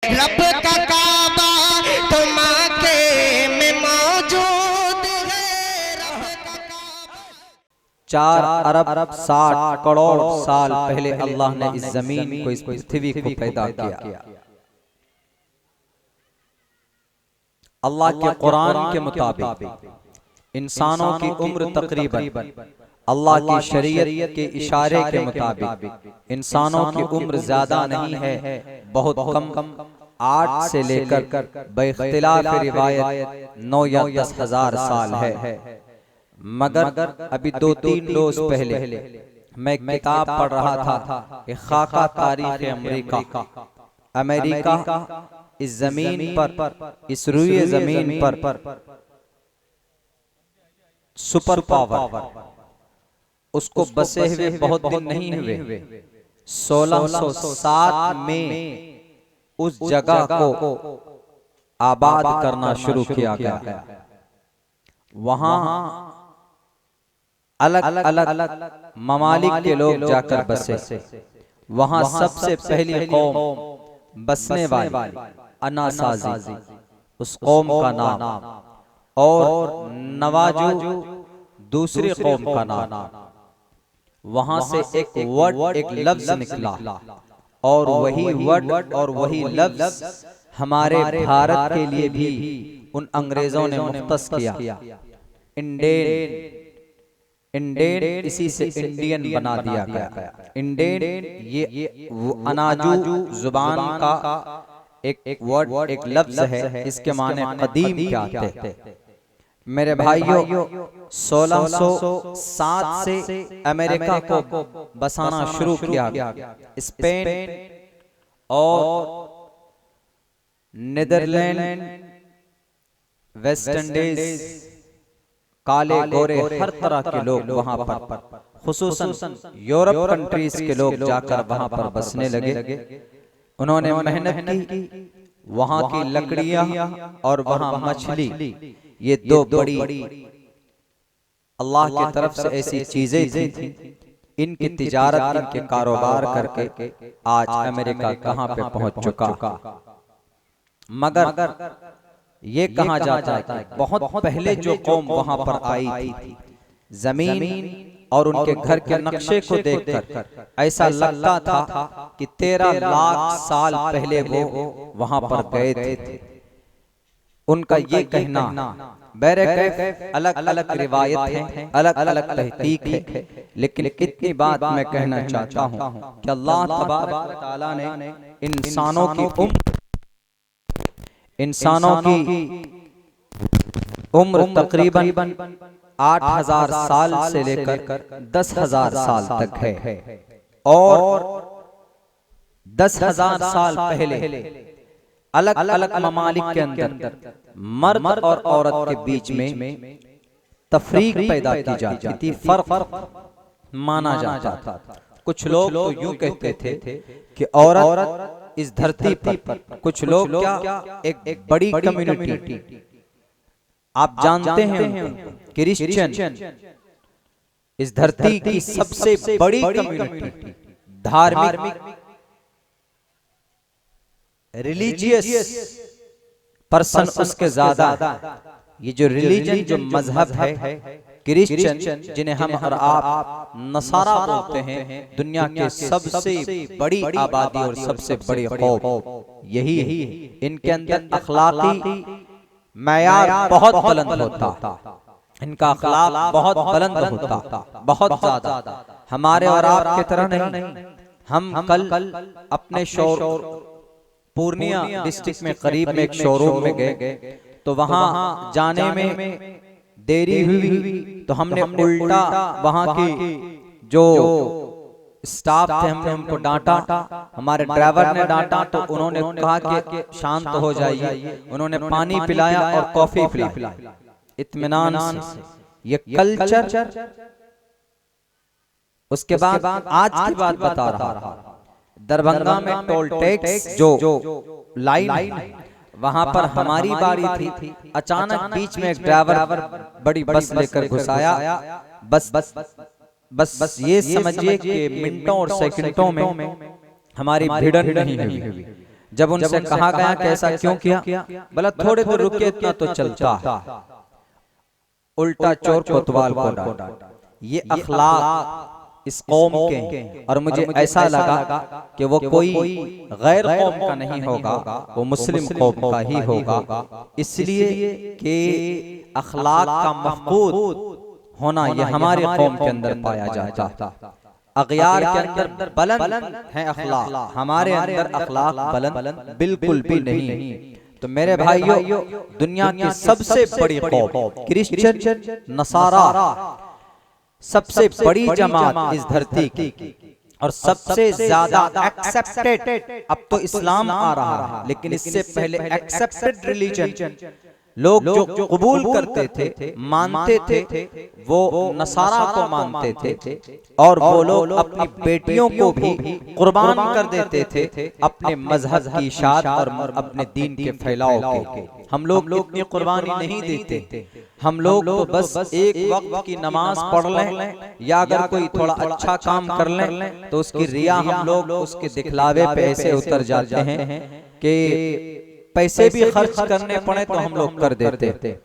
रब का काबा तो मक्के में मौजूद है। 4 अरब 60 करोड़ साल पहले अल्लाह ने इस जमीन को, इस पृथ्वी को पैदा किया। अल्लाह के कुरान के मुताबिक इंसानों की उम्र तकरीबन अल्लाह की शरीयत के इशारे के मुताबिक इंसानों की उम्र ज्यादा नहीं है, बहुत कम 8 से लेकर बेइख्तिलाफ रिवायत 9 या 10 हजार साल है। मगर अभी 2-3 रोज पहले मैं एक किताब पढ़ रहा था, खाका तारीख अमेरिका। अमेरिका इस जमीन पर, इस रुए जमीन पर सुपर पावर, उसको बसे हुए बहुत दिन नहीं हुए। 1607 में उस जगह को आबाद करना शुरू किया गया। वहां अलग अलग ममालिक के लोग जाकर बसे। वहां सबसे पहली कौम बसने वाली अनासाजी, उस कौम का नाम, और नवाजू दूसरी कौम का नाम। वहां से एक वर्ड, एक लफ्ज निकला, और वही वर्ड और वही लफ्ज हमारे भारत के लिए भी उन अंग्रेजों ने मुख्तस किया। इंडेन, इसी से इंडियन बना दिया गया। इंडेन ये अनाजू जुबान का एक वर्ड, एक लफ्ज है। इसके माने कदीम क्या थे। मेरे भाइयों, 1607 से अमेरिका को बसाना शुरू किया गया। स्पेन और नीदरलैंड, वेस्ट इंडीज, काले गोरे हर तरह के लोग वहां पर, खुसूसन यूरोप कंट्रीज के लोग जाकर वहां पर बसने लगे। उन्होंने मेहनत की। वहां की लकड़ियां और वहां मछली, ये दो बड़ी अल्लाह की तरफ से ऐसी चीजें थी, इनकी तिजारत, इनके कारोबार करके आज अमेरिका कहां पे पहुंच चुका। मगर ये कहा जाता है कि बहुत पहले जो कौम वहां पर आई थी, जमीन और उनके घर के नक्शे को देखकर ऐसा लगता था कि 13 लाख साल पहले वो वहां पर गए थे। उनका ये कहना, बैरकैफ अलग अलग रिवायत है, अलग अलग तहकीक है, लेकिन इतनी बात मैं कहना चाहता हूं कि अल्लाह तबारक व तआला ने इंसानों की उम्र तकरीबन 8000 साल से लेकर 10,000 साल तक है। और 10,000 साल पहले अलग अलग ममालिक के अंदर मर्द और औरत के बीच में तफरीक पैदा की जाती थी, फर्क माना जाता था। कुछ लोग तो यूं कहते थे कि औरत इस धरती पर, कुछ लोग क्या, एक बड़ी कम्युनिटी, आप जानते हैं क्रिश्चियन, इस धरती की सबसे बड़ी कम्युनिटी, धार्मिक रिलीजियस पर्सन उसके ज्यादा। ये जो रिलीजन, जो मजहब है क्रिश्चियन, जिन्हें हम और आप नसारा बोलते हैं, दुनिया के सबसे बड़ी आबादी और सबसे बड़ी कौम यही है। इनके अंदर अखलाकी मयार बहुत बुलंद होता, इनका अखलाक बहुत बुलंद होता, बहुत ज्यादा। हमारे और आपके तरह नहीं। हम कल अपने पूर्णिया डिस्ट्रिक्ट में करीब में एक शोरूम में गए, तो वहां जाने में देरी हुई, तो हमने उल्टा वहां की जो स्टाफ थे, हमने उनको डांटा, हमारे ड्राइवर ने डांटा। तो उन्होंने कहा कि शांत हो जाइए। उन्होंने पानी पिलाया और कॉफी पिलाई इत्मीनान से। ये कल्चर। उसके बाद आज की बात बता रहा, दरभंगा में टोल टैक्स जो लाइन, वहां पर हमारी बारी थी। अचानक बीच में एक ड्राइवर बड़ी बस लेकर घुसाया। बस ये समझिए कि मिनटों और सेकंडों में हमारी भिड़न नहीं हुई। जब उनसे कहा गया कि ऐसा क्यों किया, बोला थोड़े तो रुकिए, इतना तो चलता है। उल्टा चोर कोतवाल को डांटा। ये अखलाक इस कौम के हैं। और मुझे ऐसा लगा कि वो कोई गैर कौम का नहीं होगा, वो मुस्लिम कौम का ही होगा, इसलिए कि अखलाक का मफकूद होना ये हमारे कौम के अंदर पाया जाता। अगयार के अंदर बुलंद है अखलाक, हमारे अंदर अखलाक बुलंद बिल्कुल भी नहीं। तो मेरे भाइयों, दुनिया की सबसे बड़ी कौम क्रिश्चियन नसारा, सबसे बड़ी जमात इस धरती की और सबसे ज्यादा एक्सेप्टेड, अब तो इस्लाम आ रहा है लेकिन इससे पहले एक्सेप्टेड रिलीजन लोग जो कबूल करते थे, मानते थे, वो नसारा को मानते थे। और वो लोग अपनी बेटियों को भी कुर्बान कर देते थे अपने मजहब की इशाअत और अपने दीन के फैलाव के। हम लोग इतनी कुर्बानी नहीं देते। हम लोग तो बस एक वक्त की नमाज पढ़ लें या अगर कोई थोड़ा अच्छा काम कर लें तो उसकी रिया हम लोग उसके दिखलावे पे ऐसे उतर जाते हैं कि पैसे भी खर्च करने पड़े तो हम लोग कर देते।